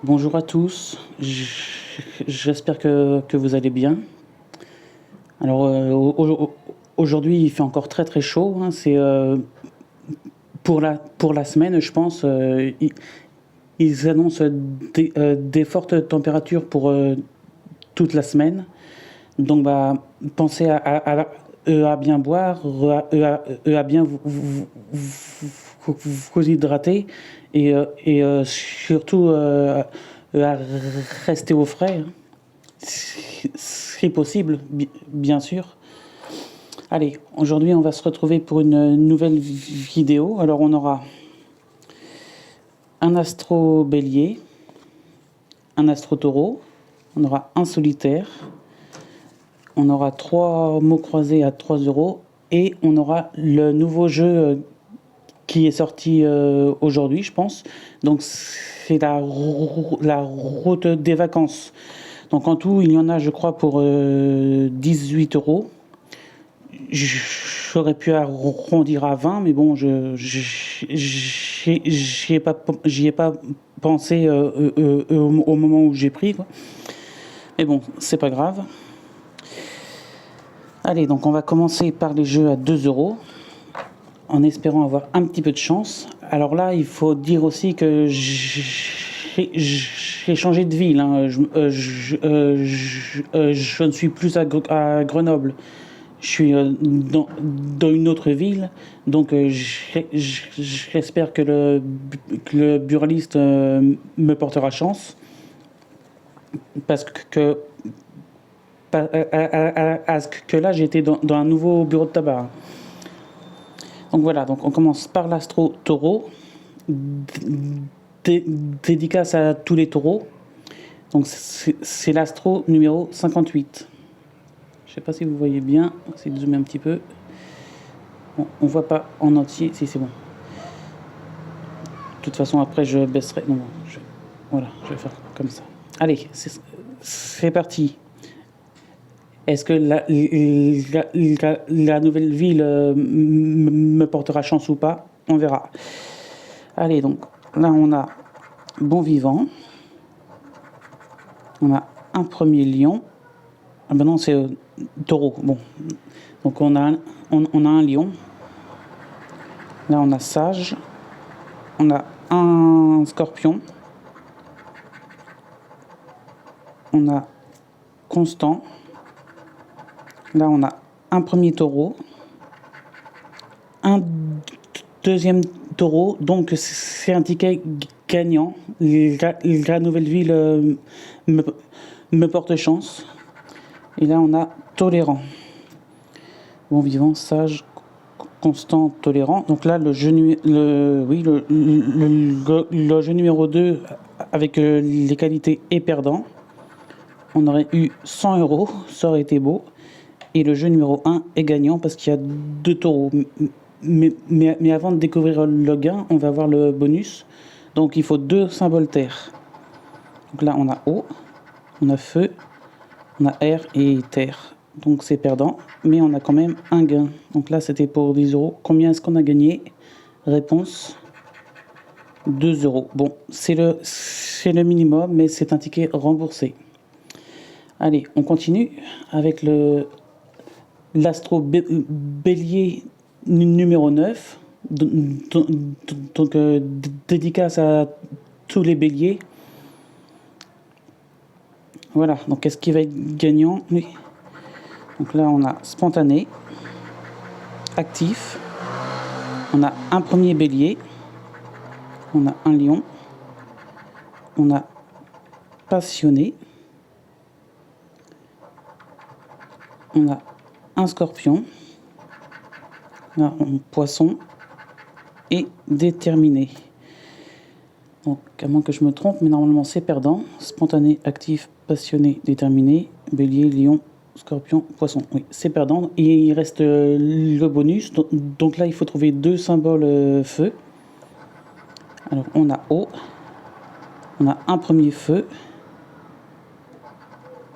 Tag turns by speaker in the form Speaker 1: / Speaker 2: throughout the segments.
Speaker 1: Bonjour à tous, j'espère que vous allez bien. Alors aujourd'hui il fait encore très très chaud, hein, c'est pour la semaine je pense. Ils annoncent des fortes températures pour toute la semaine. Donc bah pensez à bien boire, à bien vous hydrater et surtout à rester au frais, hein, si possible, bien sûr. Allez, aujourd'hui on va se retrouver pour une nouvelle vidéo. Alors on aura un astro bélier, un astro taureau, on aura un solitaire, on aura 3 mots croisés à 3 euros et on aura le nouveau jeu qui est sorti aujourd'hui, je pense. Donc c'est la route des vacances. Donc en tout, il y en a, je crois, pour 18 euros. J'aurais pu arrondir à 20, mais bon, j'y ai pas pensé au moment où j'ai pris, quoi. Mais bon, c'est pas grave. Allez, donc on va commencer par les jeux à 2 euros, en espérant avoir un petit peu de chance. Alors là, il faut dire aussi que j'ai changé de ville, hein. Je ne suis plus à Grenoble. Je suis dans une autre ville, donc j'espère que le buraliste me portera chance. Parce que là, j'ai été dans un nouveau bureau de tabac. Donc voilà, donc on commence par l'astro taureau. Dédicace à tous les taureaux. Donc c'est l'astro numéro 58. Je sais pas si vous voyez bien, on va essayer de zoomer un petit peu. Bon, on voit pas en entier, si c'est bon. De toute façon, après je baisserai. Non, voilà, je vais faire comme ça. Allez, c'est parti. Est-ce que la nouvelle ville me portera chance ou pas? On verra. Allez, donc là on a bon vivant. On a un premier lion. Ah ben non, c'est taureau. Bon, donc on a un lion. Là on a sage. On a un scorpion. On a constant. Là on a un premier taureau. Un deuxième taureau. Donc c'est un ticket gagnant. La nouvelle ville me porte chance. Et là on a tolérant. Bon vivant, sage, constant, tolérant. Donc là, le jeu numéro 2 avec les qualités est perdant. On aurait eu 100 euros, ça aurait été beau. Et le jeu numéro 1 est gagnant parce qu'il y a 2 taureaux. Mais avant de découvrir le gain, on va voir le bonus. Donc il faut 2 symboles terre. Donc là, on a eau, on a feu, on a air et terre. Donc c'est perdant, mais on a quand même un gain. Donc là, c'était pour 10 euros. Combien est-ce qu'on a gagné? Réponse 2 euros. Bon, c'est le minimum, mais c'est un ticket remboursé. Allez, on continue avec l'astro bélier numéro 9. Donc, dédicace à tous les béliers. Voilà, donc qu'est-ce qui va être gagnant? Oui. Donc là, on a spontané, actif, on a un premier bélier, on a un lion, on a passionné, on a un scorpion, là, un poisson et déterminé. Donc, à moins que je me trompe, mais normalement c'est perdant. Spontané, actif, passionné, déterminé, bélier, lion, scorpion, poisson. Oui, c'est perdant. Et il reste le bonus. Donc là, il faut trouver 2 symboles feu. Alors, on a eau. On a un premier feu.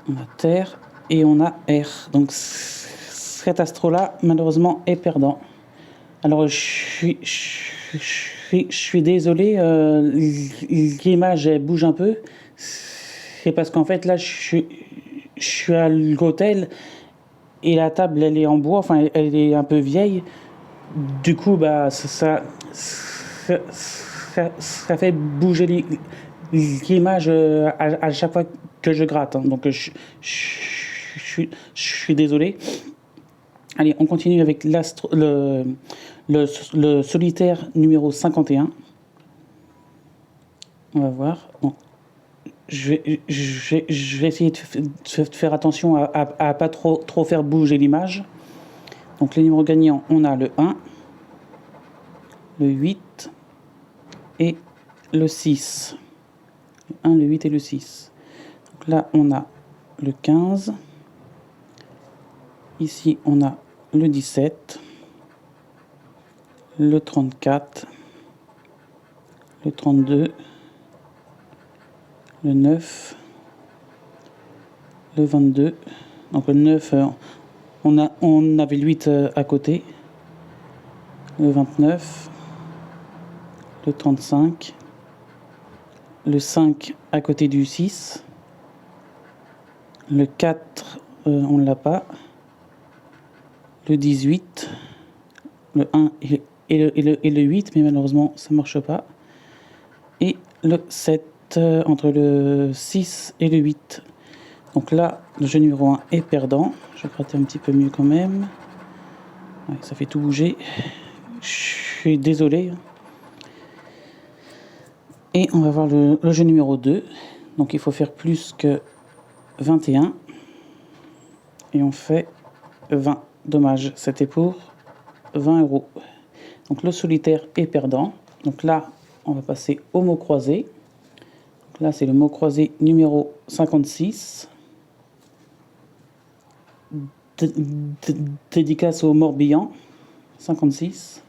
Speaker 1: On a terre. Et on a air. Donc, cet astro-là, malheureusement, est perdant. Alors, je je suis désolé, l'image elle bouge un peu. C'est parce qu'en fait là je suis à l'hôtel et la table elle est en bois, enfin elle est un peu vieille. Du coup bah ça fait bouger l'image à chaque fois que je gratte, hein. Donc je suis désolé. Allez, on continue avec le solitaire numéro 51. On va voir. Bon, je vais essayer de faire attention à pas trop faire bouger l'image. Donc les numéros gagnants, on a le 1, le 8 et le 6. Le 1, le 8 et le 6. Donc là, on a le 15. Ici, on a le 17, le 34, le 32, le 9, le 22. Donc le 9, on avait le 8 à côté. Le 29, le 35, le 5 à côté du 6, le 4, on ne l'a pas, le 18, le 1 et le 8, mais malheureusement ça ne marche pas, et le 7 entre le 6 et le 8. Donc là, le jeu numéro 1 est perdant. Je vais gratter un petit peu mieux quand même. Ouais, ça fait tout bouger. Je suis désolé. Et on va voir le jeu numéro 2. Donc il faut faire plus que 21. Et on fait 20. Dommage, c'était pour 20 euros. Donc le solitaire est perdant. Donc là, on va passer au mot croisé. Donc là, c'est le mot croisé numéro 56. Dédicace au Morbihan. 56.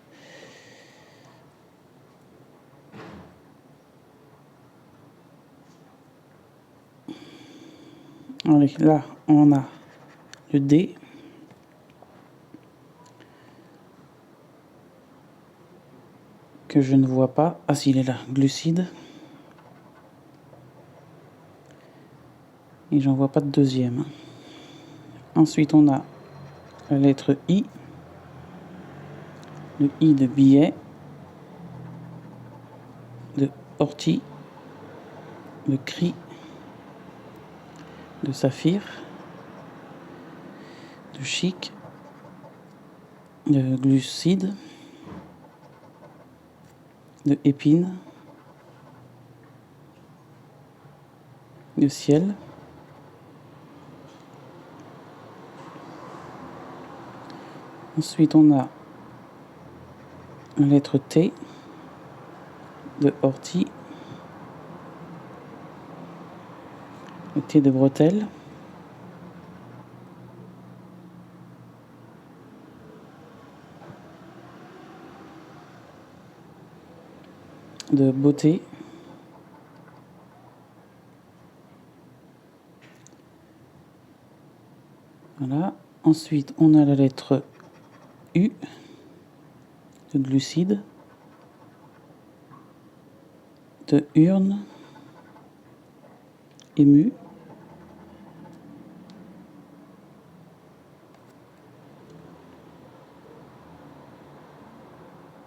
Speaker 1: Allez, là, on a le D. Que je ne vois pas. Ah si, il est là. Glucide. Et j'en vois pas de deuxième. Ensuite, on a la lettre I. Le I de billet. De ortie. De cri. De saphir. De chic. De glucide. De épine. De ciel. Ensuite, on a la lettre T de ortie, le T de bretelle, de beauté, voilà. Ensuite, on a la lettre U de glucide, de urne, ému.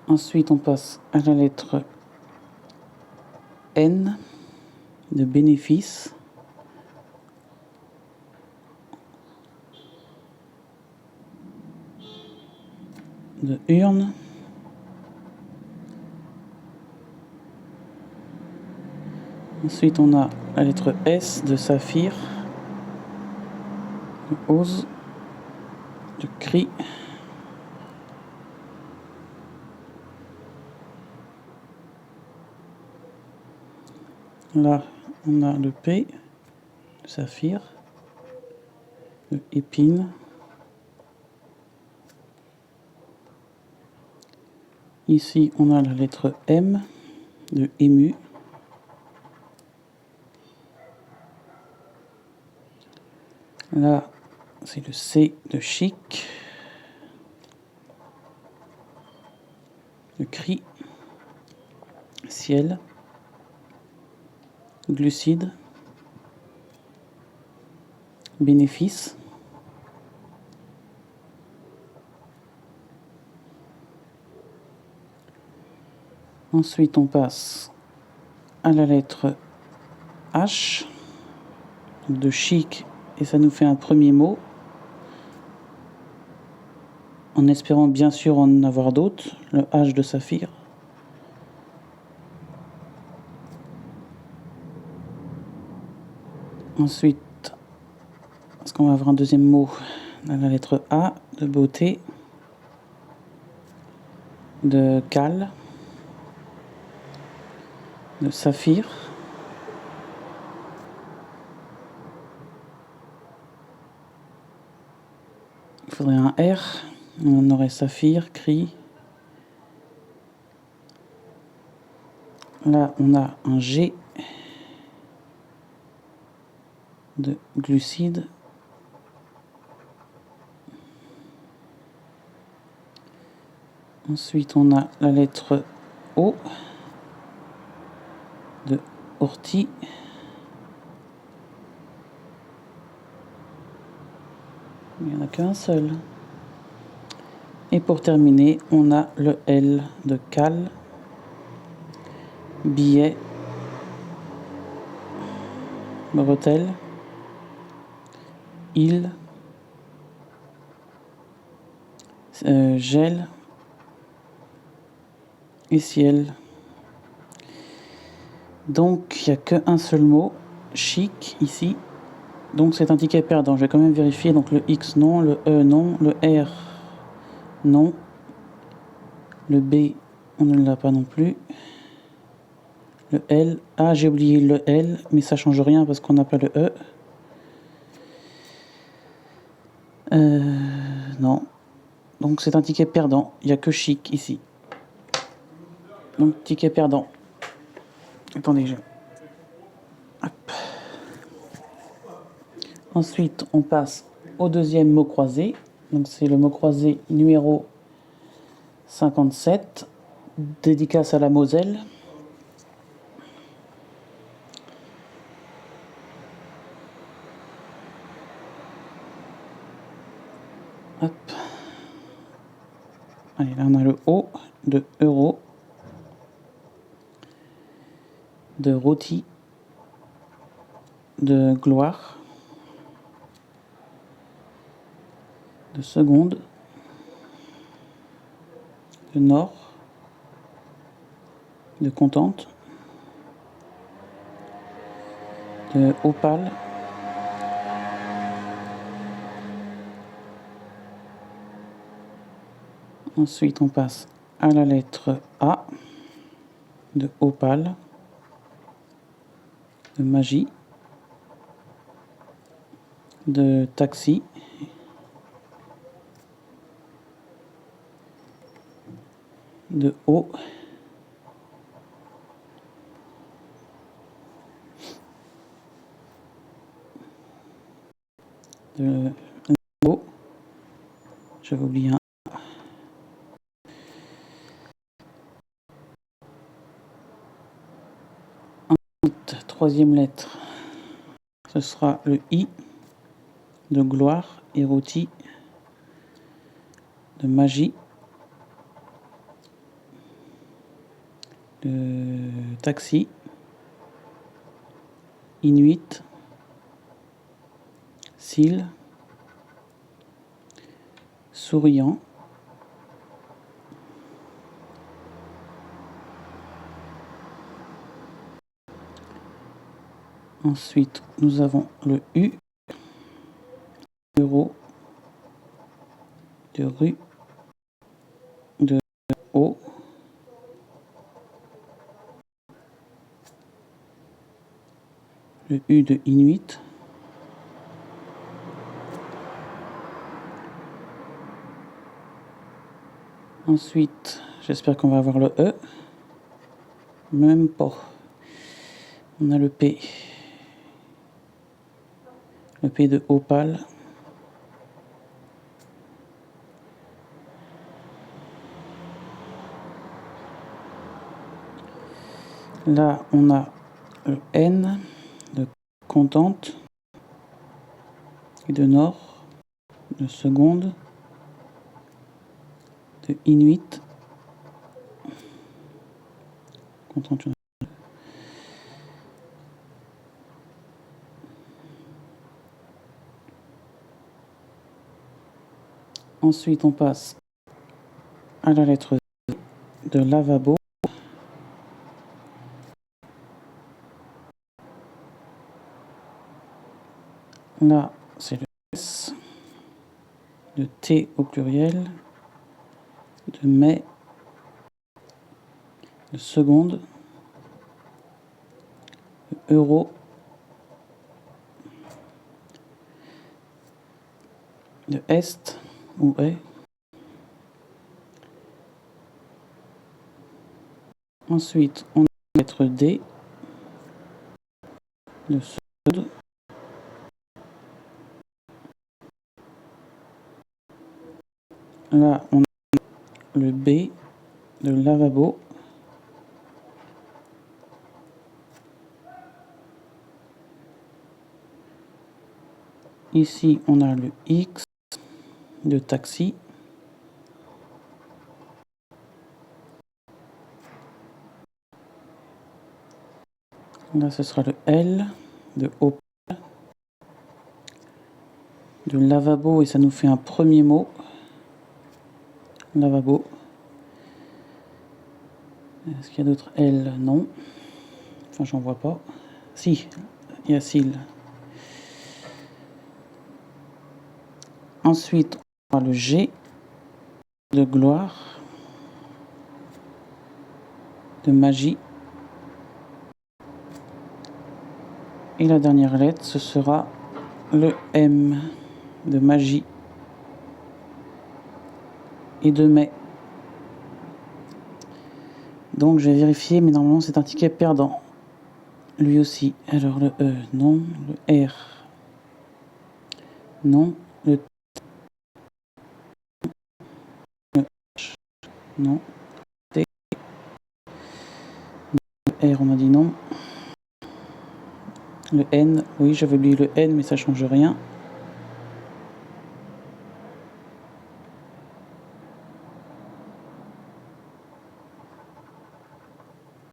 Speaker 1: Ensuite, on passe à la lettre N de bénéfice, de urne, ensuite on a la lettre S de saphir, de ose, de cri, là on a le P de saphir, de épine, ici on a la lettre M de ému, là c'est le C de chic, de cri, ciel, glucide, bénéfice, ensuite on passe à la lettre H, de chic, et ça nous fait un premier mot, en espérant bien sûr en avoir d'autres, le H de saphir. Ensuite, est-ce qu'on va avoir un deuxième mot? La lettre A, de beauté, de cale, de saphir, il faudrait un R, on aurait saphir, cri. Là, on a un G de glucide. Ensuite, on a la lettre O de ortie. Il n'y en a qu'un seul. Et pour terminer, on a le L de cale, billet, bretelle, île, gel et ciel. Donc, il n'y a qu'un seul mot, chic, ici. Donc, c'est un ticket perdant. Je vais quand même vérifier. Donc, le X, non. Le E, non. Le R, non. Le B, on ne l'a pas non plus. Le L, ah, j'ai oublié le L, mais ça change rien parce qu'on n'a pas le E. Non. Donc, c'est un ticket perdant. Il n'y a que chic ici. Donc, ticket perdant. Attendez, hop. Ensuite, on passe au deuxième mot croisé. Donc, c'est le mot croisé numéro 57, dédicace à la Moselle. Hop. Allez, là, on a le O de euro, de rôti, de gloire, de seconde, de nord, de contente, de opale, ensuite on passe à la lettre A, de opale, de magie, de taxi, de haut, de haut, j'avais oublié un. Troisième lettre, ce sera le I, de gloire, érotique, de magie, de taxi, inuit, cils, souriant, ensuite nous avons le U, euro, de rue, de haut, le U de inuit, ensuite j'espère qu'on va avoir le E, même pas, on a le P de opale, Là, on a le N de contente et de nord, de seconde, de Inuit, contente. Ensuite, on passe à la lettre de lavabo. Là, c'est le S, de T au pluriel, de mai, de seconde, de euro, de est ou est. Ensuite, on a la lettre D, de seconde. Là, on a le B de lavabo. Ici, on a le X de taxi. Là, ce sera le L de Opel, de lavabo, et ça nous fait un premier mot. Lavabo. Est-ce qu'il y a d'autres L? Non. Enfin, j'en vois pas. Si, il y a cil. Ensuite, on aura le G de gloire, de magie. Et la dernière lettre, ce sera le M de magie et de mai. Donc je vais vérifier, mais normalement c'est un ticket perdant. Lui aussi. Alors le E, non. Le R, non. Le T, le H, non. T, le R, on a dit non. Le N, oui, j'avais oublié le N, mais ça change rien.